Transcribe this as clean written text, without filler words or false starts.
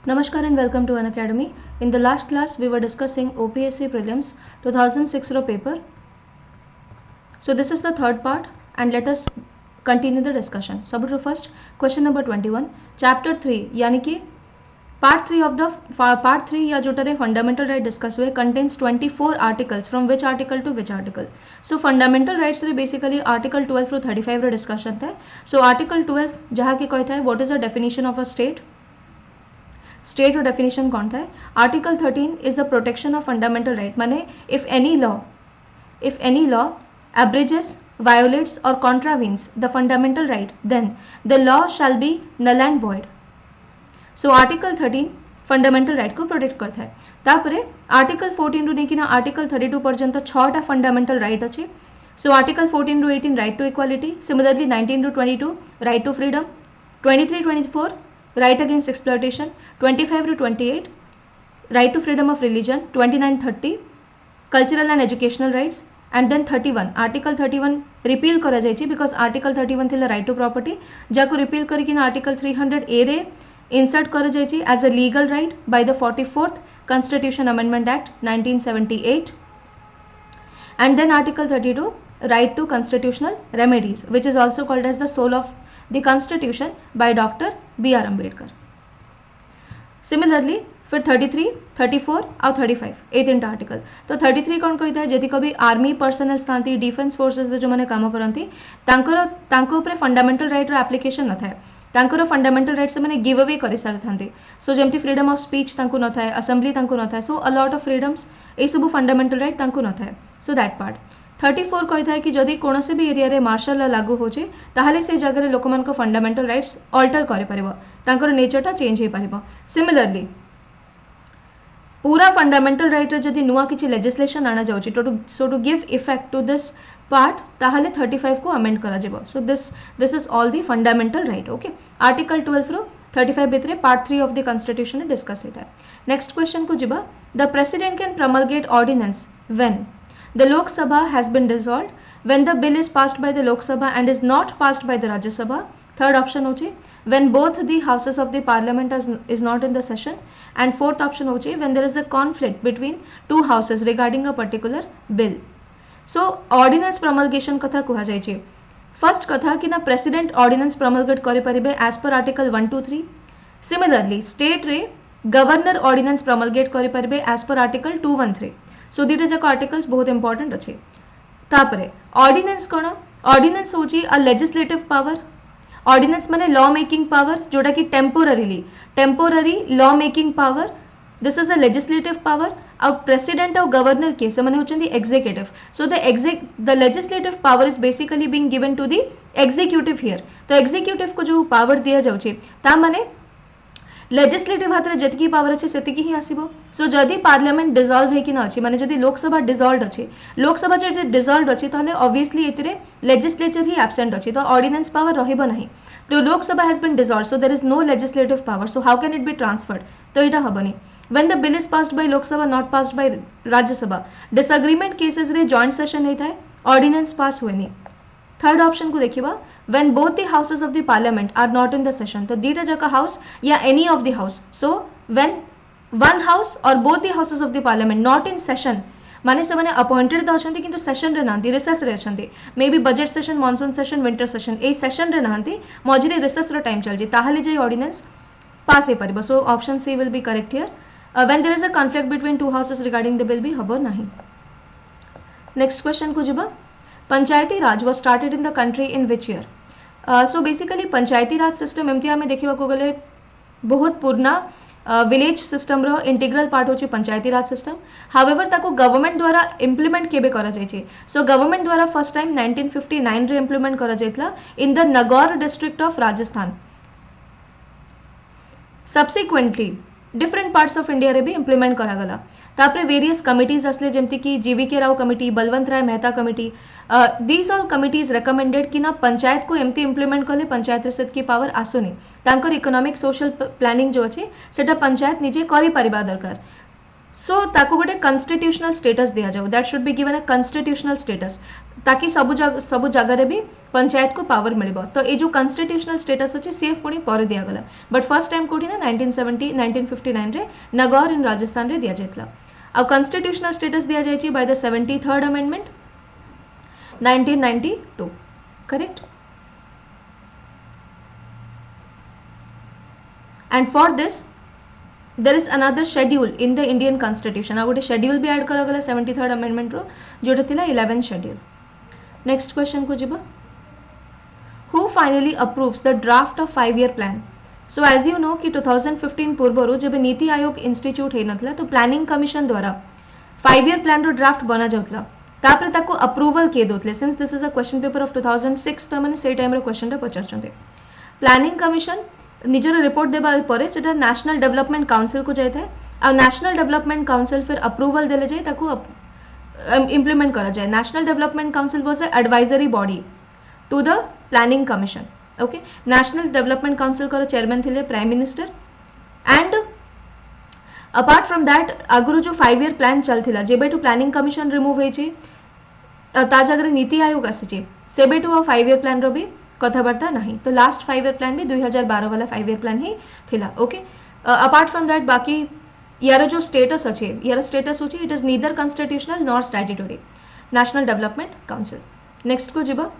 Namaskar and welcome to Unacademy. In the last class, we were discussing OPSC Prelims 2006 row paper. So this is the third part and let us continue the discussion. So first question number 21 chapter 3 यानी कि part 3 of the part 3 या जोटा दे fundamental right discuss हुए contains 24 articles from which article to which article. So fundamental rights रे basically article 12 रो 35 रो discussion था. So article 12 जहाँ की कोई था what is the definition of a state. State और डेफिनेशन कौन था. Article 13 is a protection of fundamental right माने if any law abridges, violates or contravenes the fundamental right, then the law shall be null and void. So article 13 fundamental right को protect करता है. तापरे article 14 रु नेकिना article 32 पर्यंत 6टा fundamental right अच्छे. So article 14 रु 18 right to equality, similarly 19 रु 22 right to freedom, 23-24 right against exploitation, 25 to 28 right to freedom of religion, 29-30 cultural and educational rights, and then 31 article 31 repeal करा जाइए because article 31 थिला right to property जाको repeal करी कि ना article 300 A रे insert करा जाइए as a legal right by the 44th Constitution Amendment Act 1978, and then article 32 right to constitutional remedies which is also called as the soul of the constitution by Dr. B.R. Ambedkar. Similarly फिर 33, 34 और 35 ए तीन article. तो 33 कौन कही था जदि कभी army personnels था डिफेन्स फोर्सेस जो मैंने काम करती तांकर फंडामेंटल राइट रो एप्लिकेशन न थाए. तांकर फंडामेंटल राइट से मैंने गिव अवे कर सारी था. सो जमती फ्रीडम ऑफ स्पीच तांको न थाए, असेंबली तांको न थाए. सो अ लॉट ऑफ फ्रीडम्स ये सब फंडामेंटल राइट तांको न थाए. सो दैट पार्ट 34 कही था कि जदि कौन से भी एरिया रे मार्शल लॉ लागू हो ताहले से जगह लोक मान फंडामेंटल राइट्स अल्टर कर नेचरटा चेंज हो पार. सिमिलरली पूरा फंडामेंटल राइट रे जदि नुआ किछि लेजिस्लेशन आना जाउछि so to give effect to this part ताहले 35 को अमेंड करा जेबो. So this is all the fundamental right. Okay article 12 रो 35 भितरे part 3 of the constitution discuss होता है. नेक्स्ट क्वेश्चन को जिबा the president can promulgate ordinance when the Lok Sabha has been dissolved, when the bill is passed by the Lok Sabha and is not passed by the Rajya Sabha. Third option hoche when both the houses of the parliament is not in the session, and fourth option hoche when there is a conflict between two houses regarding a particular bill. So ordinance promulgation कथा कहा जाए. First कथा कि ना president ordinance promulgate करि परिबे as per article 123. Similarly state रे governor ordinance promulgate करि परिबे एज पर आर्टिकल 213. सो दीटा जाक आर्टिकल्स बहुत इंपोर्टेंट अच्छे. तापरे ऑर्डिनेंस कौन? ऑर्डिनेंस होची अ लेजिस्लेटिव पावर. ऑर्डिनेंस माने लॉ मेकिंग पावर जोटा कि temporary law making power. This is a legislative power. और प्रेसिडेंट और गवर्नर के से माने होचंदी executive. So the legislative power is basically being given to the executive here. तो एग्जीक्यूटिव को जो पावर दिया जाउची ता माने लेजिस्लेटिव हाथ में जितकी पावर अच्छे से ही आसो. सो जदि पार्लियामेंट डिजल्व होना अच्छे माने जदि लोकसभा डिजल्व अच्छे लोकसभा जो डिजल्व अच्छे तो ऑब्वियसली ये लेजिस्लेचर ही एब्सेंट अच्छे तो ऑर्डिनेंस पावर रहिबो नहीं. तो Lok Sabha has been dissolve so there is no legislative power. So how can it be transferred? तो यहाँ हेनी. when the bill is passed by Lok Sabha not passed by Rajya Sabha, disagreement cases रे joint session नहीं था, ordinance pass हुए नहीं. Third option को देखिए when both the houses of the parliament are not in the session. तो दीटा जका house या any of the house. So when one house or both the houses of the parliament not in session माने से माने appointed तो अछंती किंतु session रे नांती रिसेस रे अछंती. May be budget session, monsoon session, winter session ए सेशन रे नांती मझिरे रिसेस रो टाइम चल जी ताहले जे ऑर्डिनेंस पास हे परिबो. So option C will be correct here. when there is a conflict between two houses regarding the bill भी हबो नहीं. नेक्स्ट क्वेश्चन को जिबा पंचायती राज was started in the country in which year? So basically Panchayati Raj system एमती आमे देखिबा को गले बहुत पुराना विलेज सिस्टम रो इंटीग्रल पार्ट होची पंचायती राज सिस्टम. हावेवर ताको गवर्नमेंट द्वारा इम्प्लीमेंट केबे करा जायछि. सो गवर्नमेंट द्वारा फर्स्ट टाइम 1959 रे इम्प्लीमेंट करा जायतला in the Nagaur district of Rajasthan. Subsequently different parts of India रे भी इम्प्लीमेंट करागला. तापरे वेरियस कमिटीज असले जेमती कि GVK Rao committee, Balwant Rai Mehta committee. These all committees recommended कि ना पंचायत को एमती इम्प्लीमेंट कले पंचायत रिसद की पावर आसुनी. तांकर इकोनॉमिक सोशल प्लानिंग जो अच्छे सेटा पंचायत निजे करि परिबा दरकार. सो ताको गोटे कन्स्टिट्यूशनल स्टेटस दिया जाओ, that should be given A constitutional status, ताकि सब जगह भी पंचायत को पावर मिल। तो ये जो कन्स्टिट्यूशनल स्टेटस अच्छे सी पुणी पर दिगला, बट फर्स्ट टाइम कौटी ना 1959 रे नगौर इन राजस्थान रे दिया जाता। आ कन्स्टिट्यूशनल स्टेटस दिया जाए by the 73rd amendment 1992, correct. And for this there is another schedule in the Indian constitution, आ गोटे शेड्यूल भी ऐड करागला 73rd अमेंडमेंट रो, जोटा थिला 11th शेड्यूल। नेक्स्ट क्वेश्चन को जिबा, who finally approves the draft of 5 year plan. So as you know कि 2015 पूर्व जब नीति आयोग इंस्टीट्यूट होता तो प्लानिंग कमिशन द्वारा 5 year प्लान रो ड्राफ्ट बना जाऊला, तापर ताको अप्रूवल किए दोतले। Since this is a question paper of 2006 तो मैंने से टाइम रो क्वेश्चन रे पचारछन्ते। प्लानिंग कमिशन निजर रिपोर्ट देबा परे सेटा नेशनल डेवलपमेंट काउंसिल को जाए था, आ नेशनल डेवलपमेंट काउंसिल फिर अप्रूवल देले जाए ताको इम्प्लीमेंट करा जाए। National development council was a advisory body to the planning commission. Okay, national development council का चेयरमैन थे prime minister. And apart from that आगुरी जो 5 year प्लान चलता जेबेठू प्लानिंग कमिशन रिमूव होती ता जगह नीति आयोग आसी सेबेठू 5 year प्लान रो भी कथबार्ता नहीं। तो लास्ट 5 year प्लान भी 2012 वाला 5 year प्लान ही थिला। ओके, अपार्ट फ्रॉम दैट बाकी यार जो स्टेटस अच्छे, यार स्टेटस अच्छे it is neither constitutional nor statutory, national development council. Next को जीवा,